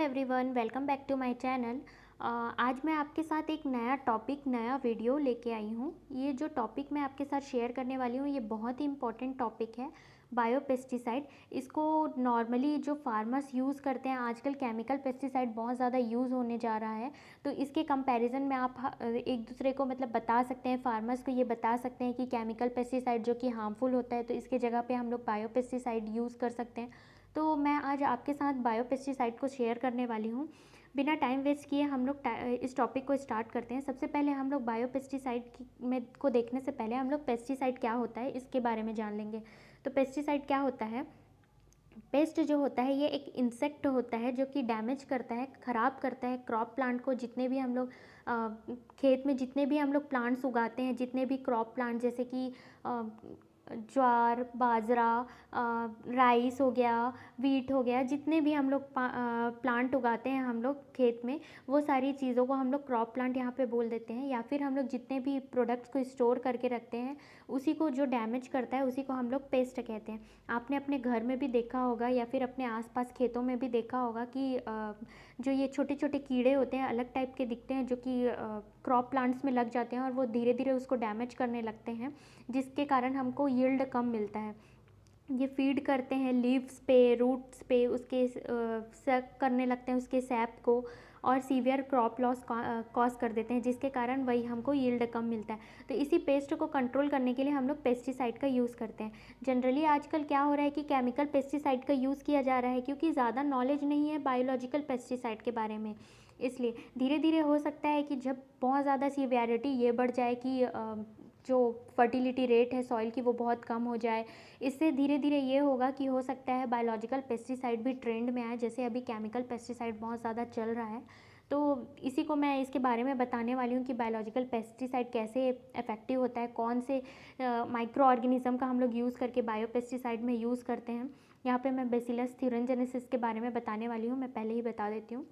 Everyone, welcome back to my channel. आज मैं आपके साथ एक नया टॉपिक, नया वीडियो लेके आई हूँ। ये जो टॉपिक मैं आपके साथ शेयर करने वाली हूँ, ये बहुत ही इम्पॉर्टेंट टॉपिक है, बायोपेस्टिसाइड। इसको नॉर्मली जो फार्मर्स यूज़ करते हैं, आजकल केमिकल पेस्टिसाइड बहुत ज़्यादा यूज़ होने जा रहा है, तो इसके कंपैरिजन में आप एक दूसरे को मतलब बता सकते हैं, फार्मर्स को ये बता सकते हैं कि केमिकल पेस्टिसाइड जो कि हार्मफुल होता है, तो इसके जगह पे हम लोग बायोपेस्टिसाइड यूज़ कर सकते हैं। तो मैं आज आपके साथ बायोपेस्टिसाइड को शेयर करने वाली हूँ। बिना टाइम वेस्ट किए हम लोग इस टॉपिक को स्टार्ट करते हैं। सबसे पहले हम लोग बायोपेस्टिसाइड में को देखने से पहले हम लोग पेस्टिसाइड क्या होता है इसके बारे में जान लेंगे। तो पेस्टिसाइड क्या होता है? पेस्ट जो होता है ये एक इंसेक्ट होता है जो कि डैमेज करता है, ख़राब करता है क्रॉप प्लांट को। जितने भी हम लोग खेत में जितने भी हम लोग प्लांट्स उगाते हैं, जितने भी क्रॉप प्लांट जैसे कि ज्वार, बाजरा, राइस हो गया, वीट हो गया, जितने भी हम लोग प्लांट उगाते हैं हम लोग खेत में, वो सारी चीज़ों को हम लोग क्रॉप प्लांट यहाँ पे बोल देते हैं। या फिर हम लोग जितने भी प्रोडक्ट्स को स्टोर करके रखते हैं, उसी को जो डैमेज करता है उसी को हम लोग पेस्ट कहते हैं। आपने अपने घर में भी देखा होगा या फिर अपने आसपास खेतों में भी देखा होगा कि जो ये छोटे छोटे कीड़े होते हैं, अलग टाइप के दिखते हैं, जो कि क्रॉप प्लांट्स में लग जाते हैं और वो धीरे धीरे उसको डैमेज करने लगते हैं, जिसके कारण हमको यील्ड कम मिलता है। ये फीड करते हैं लीव्स पे, रूट्स पे, उसके सक करने लगते हैं उसके सैप को, और सीवियर क्रॉप लॉस कॉज कर देते हैं, जिसके कारण वही हमको यील्ड कम मिलता है। तो इसी पेस्ट को कंट्रोल करने के लिए हम लोग पेस्टिसाइड का यूज़ करते हैं। जनरली आजकल क्या हो रहा है कि केमिकल पेस्टिसाइड का यूज़ किया जा रहा है, क्योंकि ज़्यादा नॉलेज नहीं है बायोलॉजिकल पेस्टिसाइड के बारे में। इसलिए धीरे धीरे हो सकता है कि जब बहुत ज़्यादा सीवियरिटी ये बढ़ जाए कि जो फर्टिलिटी रेट है सॉइल की वो बहुत कम हो जाए। इससे धीरे धीरे ये होगा कि हो सकता है बायोलॉजिकल पेस्टिसाइड भी ट्रेंड में आए, जैसे अभी केमिकल पेस्टिसाइड बहुत ज़्यादा चल रहा है। तो इसी को मैं इसके बारे में बताने वाली हूँ कि बायोलॉजिकल पेस्टिसाइड कैसे इफ़ेक्टिव होता है, कौन से माइक्रो ऑर्गेनिज्म का हम लोग यूज़ करके बायो पेस्टिसाइड में यूज़ करते हैं। यहाँ पे मैं बेसिलस थ्यूरेंजेनेसिस के बारे में बताने वाली हूँ, मैं पहले ही बता देती हूँ।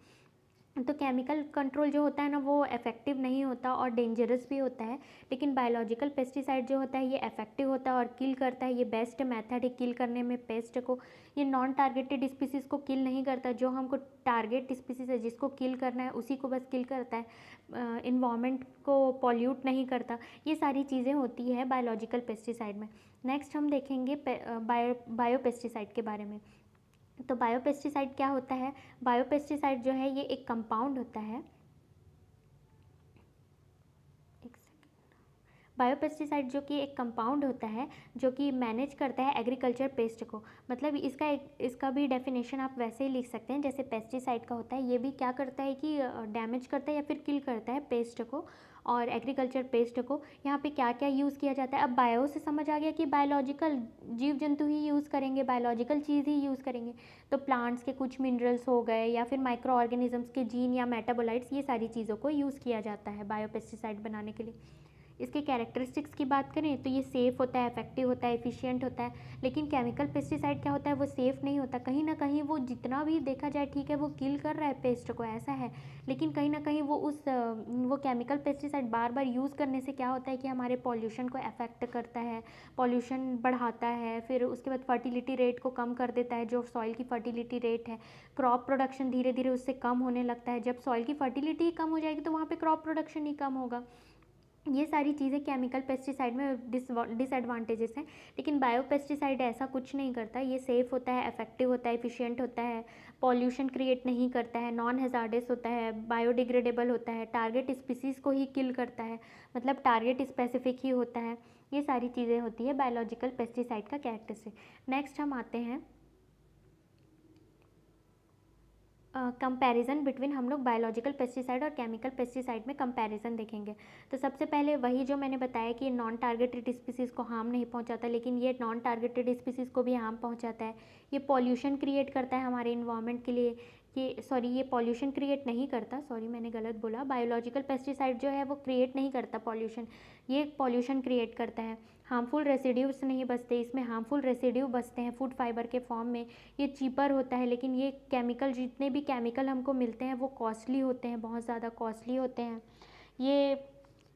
तो केमिकल कंट्रोल जो होता है ना, वो इफ़ेक्टिव नहीं होता और डेंजरस भी होता है। लेकिन बायोलॉजिकल पेस्टिसाइड जो होता है ये इफ़ेक्टिव होता है और किल करता है। ये बेस्ट मेथड है किल करने में पेस्ट को। ये नॉन टारगेटेड स्पीसीज़ को किल नहीं करता, जो हमको टारगेट स्पीसीज़ है जिसको किल करना है उसी को बस किल करता है। इन्वायरमेंट को पॉल्यूट नहीं करता। ये सारी चीज़ें होती है बायोलॉजिकल पेस्टिसाइड में। नेक्स्ट हम देखेंगे बायो पेस्टिसाइड के बारे में। तो बायोपेस्टिसाइड क्या होता है? बायोपेस्टिसाइड जो है ये एक कंपाउंड होता है। एक सेकेंड। बायोपेस्टिसाइड जो कि एक कंपाउंड होता है जो कि मैनेज करता है एग्रीकल्चर पेस्ट को। मतलब इसका भी डेफिनेशन आप वैसे ही लिख सकते हैं जैसे पेस्टिसाइड का होता है। ये भी क्या करता है कि डैमेज करता है या फिर किल करता है पेस्ट को और एग्रीकल्चर पेस्ट को। यहाँ पे क्या क्या यूज़ किया जाता है? अब बायो से समझ आ गया कि बायोलॉजिकल जीव जंतु ही यूज़ करेंगे, बायोलॉजिकल चीज़ ही यूज़ करेंगे। तो प्लांट्स के कुछ मिनरल्स हो गए या फिर माइक्रो ऑर्गेनिजम्स के जीन या मेटाबोलाइट्स, ये सारी चीज़ों को यूज़ किया जाता है बायोपेस्टिसाइड बनाने के लिए। इसके कैरेक्टरिस्टिक्स की बात करें तो ये सेफ़ होता है, इफेक्टिव होता है, एफिशिएंट होता है। लेकिन केमिकल पेस्टिसाइड क्या होता है, वो सेफ़ नहीं होता। कहीं ना कहीं वो जितना भी देखा जाए ठीक है वो किल कर रहा है पेस्ट को, ऐसा है, लेकिन कहीं ना कहीं वो केमिकल पेस्टिसाइड बार बार यूज़ करने से क्या होता है कि हमारे पॉल्यूशन को अफेक्ट करता है, पॉल्यूशन बढ़ाता है। फिर उसके बाद फर्टिलिटी रेट को कम कर देता है, जो सॉइल की फर्टिलिटी रेट है। क्रॉप प्रोडक्शन धीरे धीरे उससे कम होने लगता है। जब सॉइल की फर्टिलिटी कम हो जाएगी तो वहाँ पे क्रॉप प्रोडक्शन ही कम होगा। ये सारी चीज़ें केमिकल पेस्टिसाइड में डिसएडवांटेजेस हैं। लेकिन बायो पेस्टिसाइड ऐसा कुछ नहीं करता। ये सेफ़ होता है, इफेक्टिव होता है, एफिशिएंट होता है, पॉल्यूशन क्रिएट नहीं करता है, नॉन हैज़ार्डस होता है, बायोडिग्रेडेबल होता है, टारगेट स्पीसीज़ को ही किल करता है, मतलब टारगेट स्पेसिफिक ही होता है। ये सारी चीज़ें होती है बायोलॉजिकल पेस्टिसाइड का कैरेक्टरिस्टिक। नेक्स्ट हम आते हैं कंपैरिजन बिटवीन। हम लोग बायोलॉजिकल पेस्टिसाइड और केमिकल पेस्टिसाइड में कंपैरिजन देखेंगे। तो सबसे पहले वही जो मैंने बताया कि नॉन टारगेटेड स्पीसीज़ को हार्म नहीं पहुंचाता, लेकिन ये नॉन टारगेटेड स्पीसीज़ को भी हार्म पहुंचाता है। ये पॉल्यूशन क्रिएट करता है हमारे इन्वायरमेंट के लिए। ये पॉल्यूशन क्रिएट नहीं करता, सॉरी मैंने गलत बोला। बायोलॉजिकल पेस्टिसाइड जो है वो क्रिएट नहीं करता पॉल्यूशन, ये पॉल्यूशन क्रिएट करता है। हार्मफुल रेसिड्यूज नहीं बचते इसमें, हार्मफुल रेसिड्यू बचते हैं फूड फाइबर के फॉर्म में। ये चीपर होता है, लेकिन ये केमिकल, जितने भी केमिकल हमको मिलते हैं वो कॉस्टली होते हैं, बहुत ज़्यादा कॉस्टली होते हैं। ये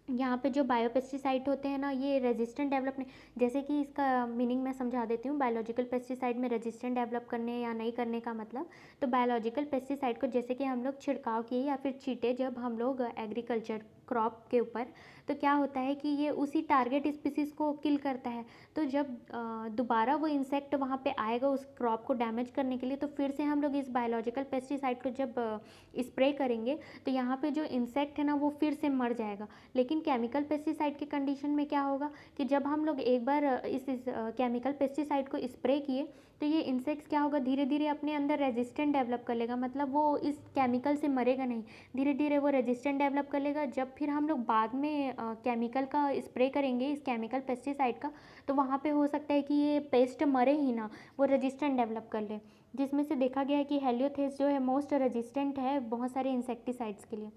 यहाँ पे जो बायोपेस्टिसाइड होते हैं ना, ये रेजिस्टेंट डेवलप नहीं, जैसे कि इसका मीनिंग मैं समझा देती हूँ। बायोलॉजिकल पेस्टिसाइड में रेजिस्टेंट डेवलप करने या नहीं करने का मतलब, तो बायोलॉजिकल पेस्टिसाइड को जैसे कि हम लोग छिड़काव किए या फिर छींटे जब हम लोग एग्रीकल्चर क्रॉप के ऊपर, तो क्या होता है कि ये उसी टारगेट स्पीसीज़ को किल करता है। तो जब दोबारा वो इंसेक्ट वहाँ पे आएगा उस क्रॉप को डैमेज करने के लिए, तो फिर से हम लोग इस बायोलॉजिकल पेस्टिसाइड को जब स्प्रे करेंगे, तो यहाँ पे जो इंसेक्ट है ना वो फिर से मर जाएगा। लेकिन केमिकल पेस्टिसाइड के कंडीशन में क्या होगा कि जब हम लोग एक बार इस केमिकल पेस्टिसाइड को स्प्रे किए, तो ये इंसेक्ट्स क्या होगा, धीरे धीरे अपने अंदर रेजिस्टेंट डेवलप कर लेगा, मतलब वो इस केमिकल से मरेगा नहीं, धीरे धीरे वो रेजिस्टेंट डेवलप कर लेगा। जब फिर हम लोग बाद में केमिकल का स्प्रे करेंगे, इस केमिकल पेस्टिसाइड का, तो वहाँ पे हो सकता है कि ये पेस्ट मरे ही ना, वो रेजिस्टेंट डेवलप कर ले, जिसमें से देखा गया है कि हेलियोथेस जो है मोस्ट रेजिस्टेंट है बहुत सारे इंसेक्टिसाइड्स के लिए।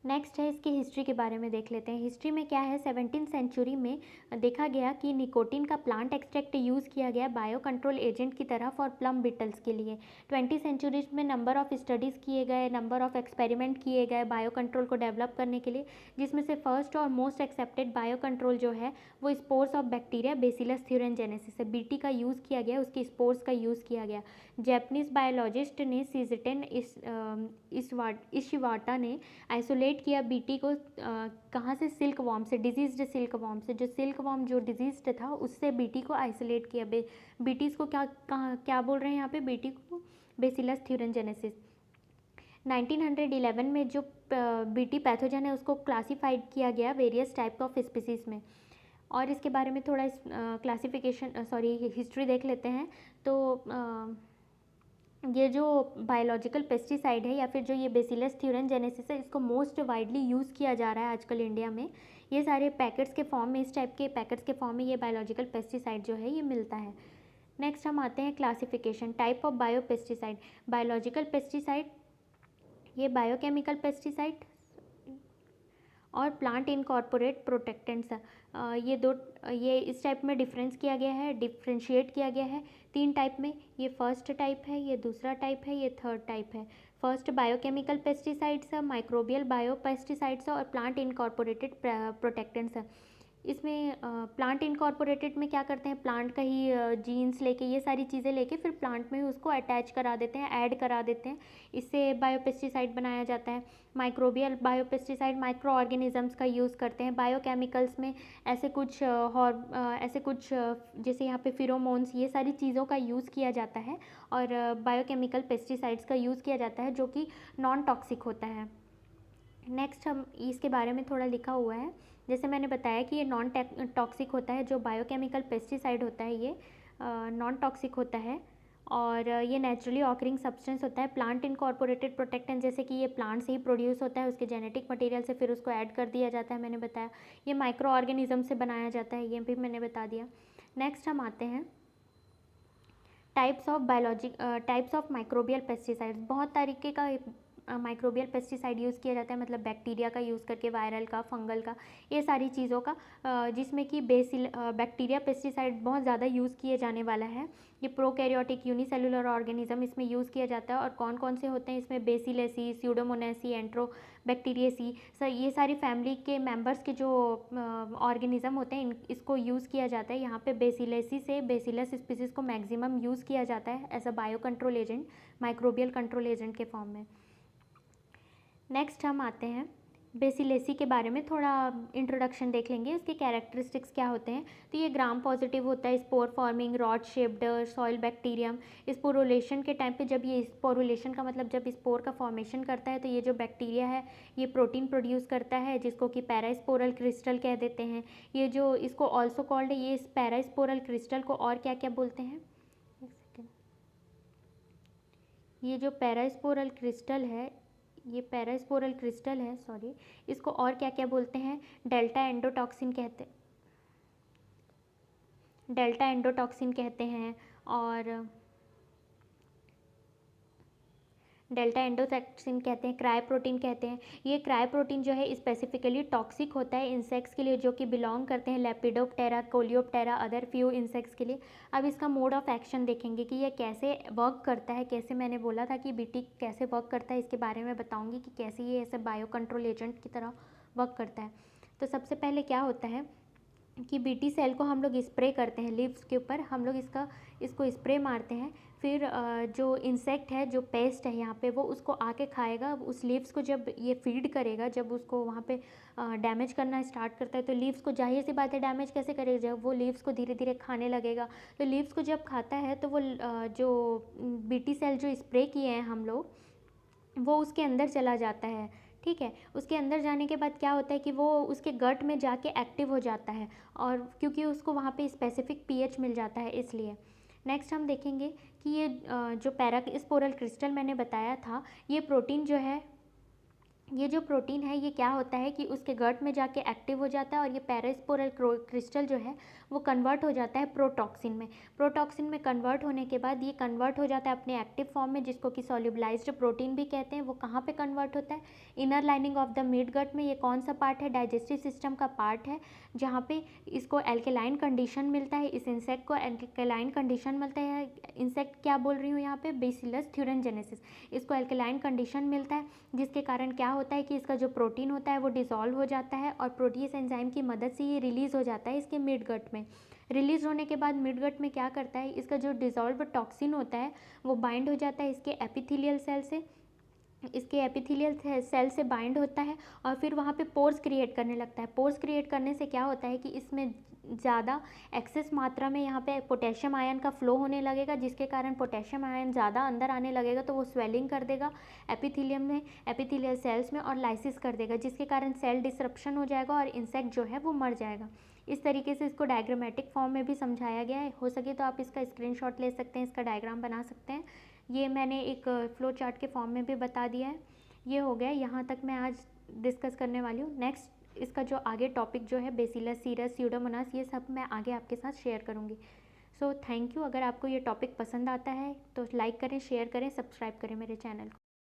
नेक्स्ट है इसकी हिस्ट्री के बारे में देख लेते हैं। हिस्ट्री में क्या है, 17th सेंचुरी में देखा गया कि निकोटीन का प्लांट एक्सट्रैक्ट यूज़ किया गया बायो कंट्रोल एजेंट की तरह फॉर प्लम बीटल्स के लिए। 20th सेंचुरीज में नंबर ऑफ स्टडीज़ किए गए, नंबर ऑफ एक्सपेरिमेंट किए गए बायो कंट्रोल को डेवलप करने के लिए, जिसमें से फर्स्ट और मोस्ट एक्सेप्टेड बायो कंट्रोल जो है वो स्पोर्स ऑफ बैक्टीरिया बेसिलस थ्यूरेनजेनेसिस है। बीटी का यूज़ किया गया, उसके स्पोर्स का यूज़ किया गया। जैपनीज़ बायोलॉजिस्ट ने सीजटेन इशिवाटा ने आइसोलेट किया बीटी को कहाँ से, सिल्क वॉर्म से, डिजीज्ड सिल्क वॉर्म से, जो सिल्क वॉर्म जो डिजीज्ड था उससे बीटी को आइसोलेट किया। बीटीज़ को क्या बोल रहे हैं यहाँ पे, बीटी को बेसिलस थ्यूरेनजेनेसिस। 1911 में जो बीटी पैथोजन है उसको क्लासीफाइड किया गया वेरियस टाइप ऑफ स्पीसीज़ में। और इसके बारे में थोड़ा क्लासिफिकेशन हिस्ट्री देख लेते हैं। तो ये जो बायोलॉजिकल पेस्टिसाइड है या फिर जो ये बेसिलस थ्यूरेनजेनेसिस है, इसको मोस्ट वाइडली यूज़ किया जा रहा है आजकल इंडिया में। ये सारे पैकेट्स के फॉर्म में, इस टाइप के पैकेट्स के फॉर्म में ये बायोलॉजिकल पेस्टिसाइड जो है ये मिलता है। नेक्स्ट हम आते हैं classification, type of bio pesticide. Biological pesticide, ये बायोकेमिकल पेस्टिसाइड और प्लांट इनकॉर्पोरेट प्रोटेक्टेंट्स, ये इस टाइप में डिफरेंस किया गया है, डिफ्रेंशिएट किया गया है 3 टाइप में। ये फर्स्ट टाइप है, ये दूसरा टाइप है, ये थर्ड टाइप है। फर्स्ट बायोकेमिकल पेस्टिसाइड्स है, माइक्रोबियल बायो पेस्टिसाइड्स है और प्लांट इनकॉर्पोरेटेड प्रोटेक्टेंट्स है। इसमें प्लांट इनकॉर्पोरेटेड में क्या करते हैं, प्लांट का ही जीन्स लेके, ये सारी चीज़ें लेके फिर प्लांट में ही उसको अटैच करा देते हैं, ऐड करा देते हैं, इससे बायोपेस्टिसाइड बनाया जाता है। माइक्रोबियल बायोपेस्टिसाइड माइक्रो ऑर्गेनिजम्स का यूज़ करते हैं। बायोकेमिकल्स में ऐसे कुछ जैसे यहाँ पे फिरोमोन्स, ये सारी चीज़ों का यूज़ किया जाता है। और बायोकेमिकल पेस्टिसाइड्स का यूज़ किया जाता है जो कि नॉन टॉक्सिक होता है। नेक्स्ट हम इसके बारे में थोड़ा लिखा हुआ है, जैसे मैंने बताया कि ये नॉन टॉक्सिक होता है, जो बायोकेमिकल पेस्टिसाइड होता है ये नॉन टॉक्सिक होता है और ये नेचुरली ऑकरिंग सब्सटेंस होता है। प्लांट इनकॉर्पोरेटेड प्रोटेक्टेंट, जैसे कि ये प्लांट से ही प्रोड्यूस होता है, उसके जेनेटिक मटेरियल से फिर उसको ऐड कर दिया जाता है, मैंने बताया। ये माइक्रो ऑर्गेनिज्म से बनाया जाता है, ये भी मैंने बता दिया। नेक्स्ट हम आते हैं टाइप्स ऑफ माइक्रोबियल पेस्टिसाइड्स। बहुत तरीके का माइक्रोबियल पेस्टिसाइड यूज़ किया जाता है, मतलब बैक्टीरिया का यूज़ करके, वायरल का, फंगल का, ये सारी चीज़ों का, जिसमें कि बैक्टीरिया पेस्टिसाइड बहुत ज़्यादा यूज़ किए जाने वाला है। ये प्रोकैरियोटिक यूनिसेलुलर ऑर्गेनिज्म इसमें यूज़ किया जाता है। और कौन कौन से होते हैं इसमें, बेसिलेसी, स्यूडोमोनासी, एंट्रोबैक्टीरियेसी, ये सारी फैमिली के मेंबर्स के जो ऑर्गेनिज्म होते हैं इसको यूज़ किया जाता है। यहाँ पे बेसिलेसी से बेसिलस स्पीसीज़ को मैक्सिमम यूज़ किया जाता है as a bio control agent, microbial control agent के फॉर्म में। नेक्स्ट हम आते हैं बेसिलेसी के बारे में, थोड़ा इंट्रोडक्शन देख लेंगे, इसके कैरेक्टरिस्टिक्स क्या होते हैं। तो ये ग्राम पॉजिटिव होता है, spore forming, rod shaped soil bacterium. Sporulation के टाइम पे, जब ये स्पोरुलेशन का मतलब जब स्पोर का फॉर्मेशन करता है, तो ये जो बैक्टीरिया है ये प्रोटीन प्रोड्यूस करता है, जिसको कि पैरास्पोरल क्रिस्टल कह देते हैं। ये जो इसको ऑल्सो कॉल्ड, ये इस पैरास्पोरल क्रिस्टल को और क्या क्या बोलते हैं, एक सेकेंड, ये जो पैरास्पोरल क्रिस्टल है, ये पैरास्पोरल क्रिस्टल है, सॉरी, इसको और क्या क्या बोलते हैं, डेल्टा एंडोटॉक्सिन कहते हैं और डेल्टा एंडोटॉक्सिन कहते हैं, क्राई प्रोटीन कहते हैं। ये क्राई प्रोटीन जो है स्पेसिफिकली टॉक्सिक होता है इंसेक्ट्स के लिए, जो कि बिलोंग करते हैं lepidoptera, Coleoptera, other few insects के लिए। अब इसका मोड ऑफ एक्शन देखेंगे कि ये कैसे वर्क करता है, कैसे मैंने बोला था कि बीटी कैसे वर्क करता है, इसके बारे में बताऊंगी कि कैसे ये ऐसे बायो कंट्रोल एजेंट की तरह वर्क करता है। तो सबसे पहले क्या होता है कि बीटी सेल को हम लोग स्प्रे करते हैं लीव्स के ऊपर, हम लोग इसको स्प्रे मारते हैं। फिर जो इंसेक्ट है, जो पेस्ट है यहाँ पे, वो उसको आके खाएगा। उस लीव्स को जब ये फीड करेगा, जब उसको वहाँ पे डैमेज करना स्टार्ट करता है, तो लीव्स को जाहिर सी बात है डैमेज कैसे करेगा, जब वो लीव्स को धीरे धीरे खाने लगेगा। तो लीव्स को जब खाता है तो वो जो बीटी सेल जो स्प्रे किए हैं हम लोग, वो उसके अंदर चला जाता है। ठीक है, उसके अंदर जाने के बाद क्या होता है कि वो उसके गट में जाके एक्टिव हो जाता है, और क्योंकि उसको वहाँ पे स्पेसिफिक पीएच मिल जाता है इसलिए। नेक्स्ट हम देखेंगे कि ये जो पैरास्पोरल क्रिस्टल मैंने बताया था, ये प्रोटीन जो है, ये जो प्रोटीन है ये क्या होता है कि उसके गट में जाके एक्टिव हो जाता है, और ये पैरास्पोरल क्रिस्टल जो है वो कन्वर्ट हो जाता है प्रोटॉक्सिन में। प्रोटॉक्सिन में कन्वर्ट होने के बाद ये कन्वर्ट हो जाता है अपने एक्टिव फॉर्म में, जिसको कि सॉल्युबलाइज्ड प्रोटीन भी कहते हैं। वो कहाँ पे कन्वर्ट होता है? Inner lining of the mid gut में। ये कौन सा पार्ट है? डाइजेस्टिव सिस्टम का पार्ट है, जहाँ पे इसको एल्केलाइन कंडीशन मिलता है। इस इंसेक्ट को एल्केलाइन कंडीशन मिलता है। इंसेक्ट क्या बोल रही हूँ यहाँ पे? बेसिलस थ्यूरेनजेनेसिस। इसको एल्केलाइन कंडीशन मिलता है, जिसके कारण क्या होता है कि इसका जो प्रोटीन होता है वो डिसॉल्व हो जाता है, और प्रोटीज एंजाइम की मदद से ये रिलीज़ हो जाता है इसके मिड गट में। रिलीज़ होने के बाद मिड गट में क्या करता है, इसका जो डिसॉल्व टॉक्सिन होता है वो बाइंड हो जाता है इसके एपिथेलियल सेल से, इसके एपिथेलियल सेल से बाइंड होता है, और फिर वहाँ पे पोर्स क्रिएट करने लगता है। पोर्स क्रिएट करने से क्या होता है कि इसमें ज़्यादा एक्सेस मात्रा में यहाँ पे पोटेशियम आयन का फ्लो होने लगेगा, जिसके कारण पोटेशियम आयन ज़्यादा अंदर आने लगेगा, तो वो स्वेलिंग कर देगा एपिथेलियम में, एपिथेलियल सेल्स में, और लाइसिस कर देगा, जिसके कारण सेल डिसरप्शन हो जाएगा और इंसेक्ट जो है वो मर जाएगा। इस तरीके से इसको डायग्रामेटिक फॉर्म में भी समझाया गया है। हो सके तो आप इसका स्क्रीनशॉट ले सकते हैं, इसका डायग्राम बना सकते हैं। ये मैंने एक फ्लो चार्ट के फॉर्म में भी बता दिया है। ये हो गया, यहाँ तक मैं आज डिस्कस करने वाली हूँ। नेक्स्ट इसका जो आगे टॉपिक जो है बेसिलस सीरस स्यूडोमोनास, ये सब मैं आगे आपके साथ शेयर करूँगी। So thank you. अगर आपको ये टॉपिक पसंद आता है तो लाइक करें, शेयर करें, सब्सक्राइब करें मेरे चैनल को।